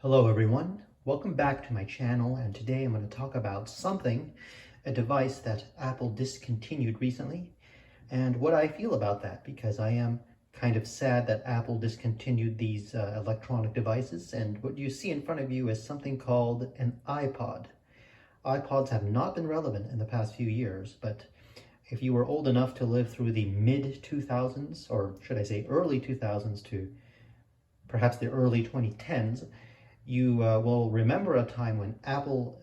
Hello everyone, welcome back to my channel, and today I'm going to talk about a device that Apple discontinued recently, and what I feel about that, because I am kind of sad that Apple discontinued these electronic devices. And what you see in front of you is something called an iPod. iPods have not been relevant in the past few years, but if you were old enough to live through the mid-2000s, or should I say early 2000s to perhaps the early 2010s, you will remember a time when Apple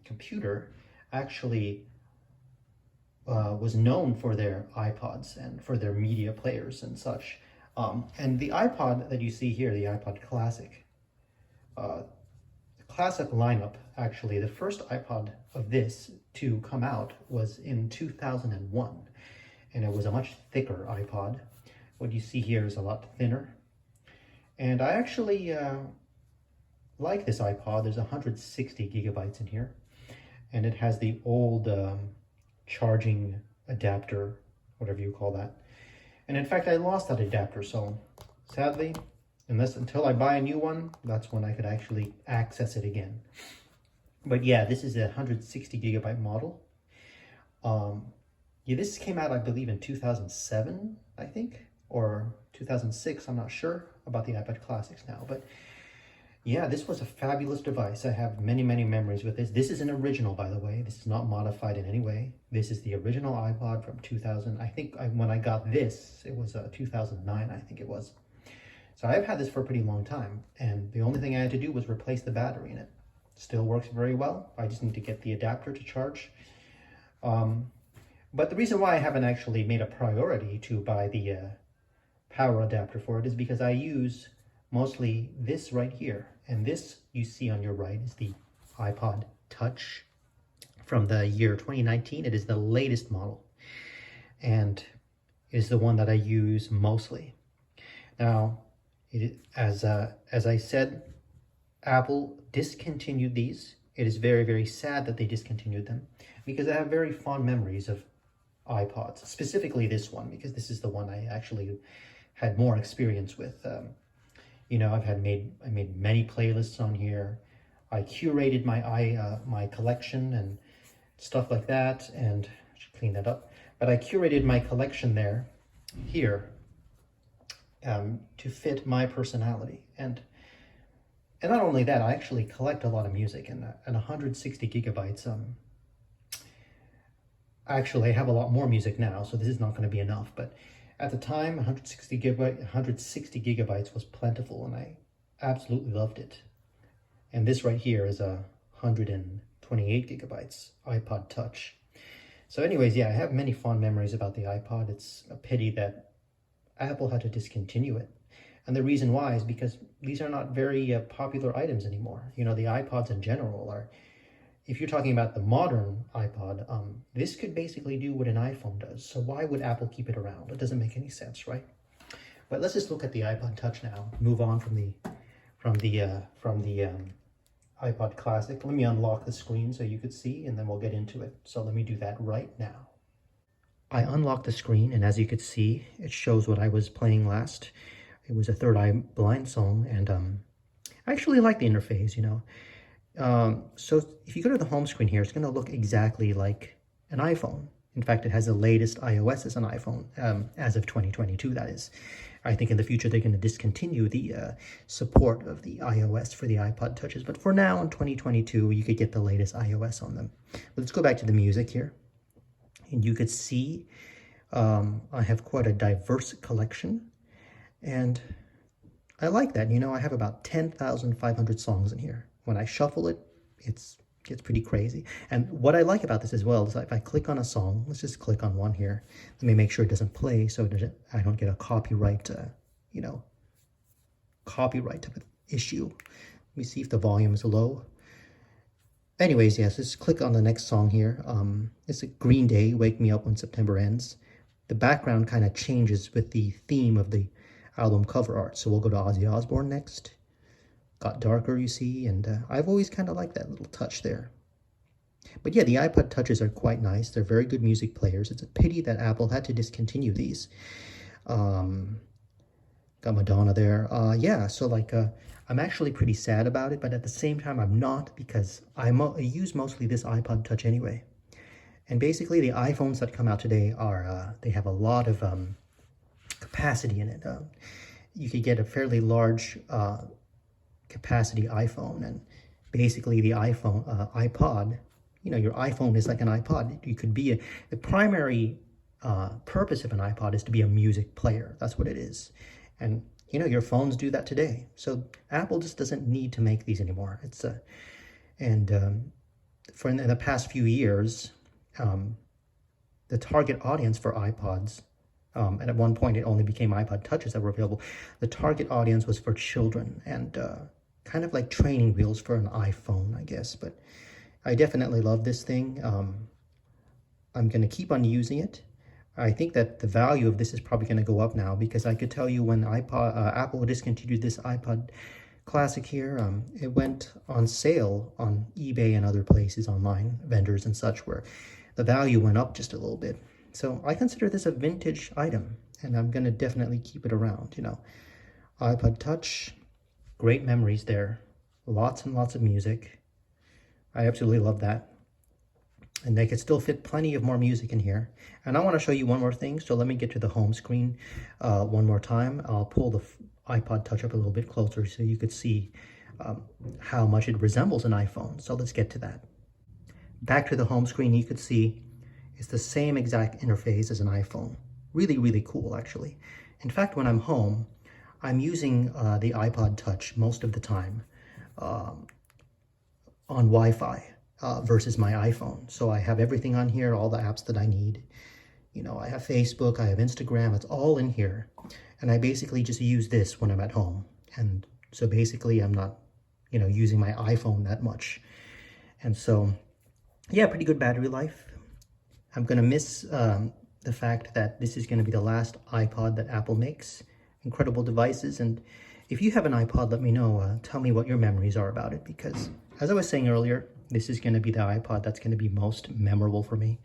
computer actually was known for their iPods and for their media players and such. And the iPod that you see here, the Ipod Classic, the classic lineup, actually, the first iPod of this to come out was in 2001, and it was a much thicker iPod. What you see here is a lot thinner. And I actually like this iPod. There's 160 gigabytes in here, and it has the old charging adapter, whatever you call that. And in fact, I lost that adapter, so sadly, until I buy a new one, that's when I could actually access it again. But yeah, this is a 160 gigabyte model. Yeah, this came out, I believe, in 2007, I think, or 2006. I'm not sure about the Ipod Classics now, but yeah, this was a fabulous device. I have many, many memories with this. This is an original, by the way. This is not modified in any way. This is the original iPod from 2000. I think when I got this, it was 2009, I think it was. So I've had this for a pretty long time, and the only thing I had to do was replace the battery in it. Still works very well. I just need to get the adapter to charge. But the reason why I haven't actually made a priority to buy the power adapter for it is because I use mostly this right here. And this you see on your right is the Ipod Touch from the year 2019. It is the latest model, and it is the one that I use mostly. Now, as I said, Apple discontinued these. It is very, very sad that they discontinued them, because I have very fond memories of iPods, specifically this one, because this is the one I actually had more experience with. You know, I made many playlists on here. I curated my collection and stuff like that, and I should clean that up. But I curated my collection here to fit my personality. And not only that, I actually collect a lot of music, and 160 gigabytes. Actually, I have a lot more music now, so this is not going to be enough. But at the time, 160 gigabytes was plentiful, and I absolutely loved it. And this right here is a 128 gigabytes Ipod Touch. So anyways, yeah, I have many fond memories about the iPod. It's a pity that Apple had to discontinue it. And the reason why is because these are not very popular items anymore. You know, the iPods in general are, if you're talking about the modern iPod, this could basically do what an iPhone does. So why would Apple keep it around? It doesn't make any sense, right? But let's just look at the Ipod Touch now. Move on from the Ipod Classic. Let me unlock the screen so you could see, and then we'll get into it. So let me do that right now. I unlocked the screen, and as you could see, it shows what I was playing last. It was a Third Eye Blind song, and I actually like the interface, you know. So if you go to the home screen here, it's going to look exactly like an iPhone. In fact, it has the latest iOS as an iPhone, as of 2022, that is. I think in the future they're going to discontinue the support of the iOS for the iPod Touches. But for now, in 2022, you could get the latest iOS on them. But let's go back to the music here. And you could see I have quite a diverse collection. And I like that. You know, I have about 10,500 songs in here. When I shuffle it, it's pretty crazy. And what I like about this as well is that if I click on a song, let's just click on one here. Let me make sure it doesn't play so I don't get a copyright, copyright type of issue. Let me see if the volume is low. Anyways, yes, let's click on the next song here. It's a Green Day, Wake Me Up When September Ends. The background kind of changes with the theme of the album cover art. So we'll go to Ozzy Osbourne next. Got darker, you see, and I've always kind of liked that little touch there. But yeah, the iPod Touches are quite nice. They're very good music players. It's a pity that Apple had to discontinue these. Got Madonna there. Yeah, so like, I'm actually pretty sad about it, but at the same time, I'm not, because I use mostly this iPod Touch anyway. And basically, the iPhones that come out today are, they have a lot of capacity in it. You could get a fairly large capacity iPhone, and basically the iPod, you know, your iPhone is like an iPod. You could be the primary purpose of an iPod is to be a music player. That's what it is. And, you know, your phones do that today. So Apple just doesn't need to make these anymore. It's for in the past few years, the target audience for iPods, and at one point it only became iPod Touches that were available. The target audience was for children, and kind of like training wheels for an iPhone, I guess. But I definitely love this thing. I'm going to keep on using it. I think that the value of this is probably going to go up now, because I could tell you when Apple discontinued this Ipod Classic here, it went on sale on eBay and other places, online vendors and such, where the value went up just a little bit. So I consider this a vintage item, and I'm going to definitely keep it around. You know, Ipod Touch, great memories there, lots and lots of music. I absolutely love that. And they could still fit plenty of more music in here. And I want to show you one more thing, so let me get to the home screen one more time. I'll pull the iPod Touch up a little bit closer so you could see how much it resembles an iPhone. So let's get to that. Back to the home screen, you could see it's the same exact interface as an iPhone. Really, really cool, actually. In fact, when I'm home, I'm using the iPod Touch most of the time on Wi-Fi. Versus my iPhone. So I have everything on here, all the apps that I need. You know, I have Facebook, I have Instagram, it's all in here. And I basically just use this when I'm at home. And so basically I'm not, you know, using my iPhone that much. And so, yeah, pretty good battery life. I'm going to miss the fact that this is going to be the last iPod that Apple makes. Incredible devices. And if you have an iPod, let me know. Tell me what your memories are about it, because as I was saying earlier, this is going to be the iPod that's going to be most memorable for me.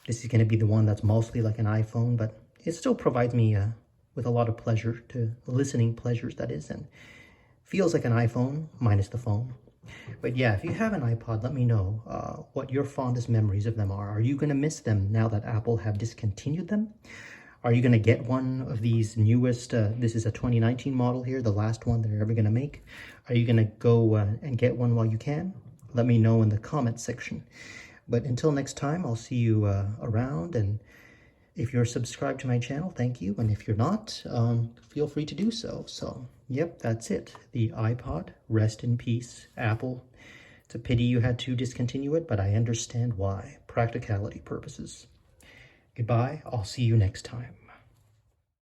This is going to be the one that's mostly like an iPhone, but it still provides me with a lot of pleasure, to listening pleasures, that is, and feels like an iPhone minus the phone. But yeah, if you have an iPod, let me know what your fondest memories of them are. Are you going to miss them now that Apple have discontinued them? Are you going to get one of these newest, this is a 2019 model here, the last one they're ever going to make. Are you going to go and get one while you can? Let me know in the comment section. But until next time, I'll see you around. And if you're subscribed to my channel, thank you. And if you're not, feel free to do so. So, yep, that's it. The iPod, rest in peace, Apple. It's a pity you had to discontinue it, but I understand why. Practicality purposes. Goodbye. I'll see you next time.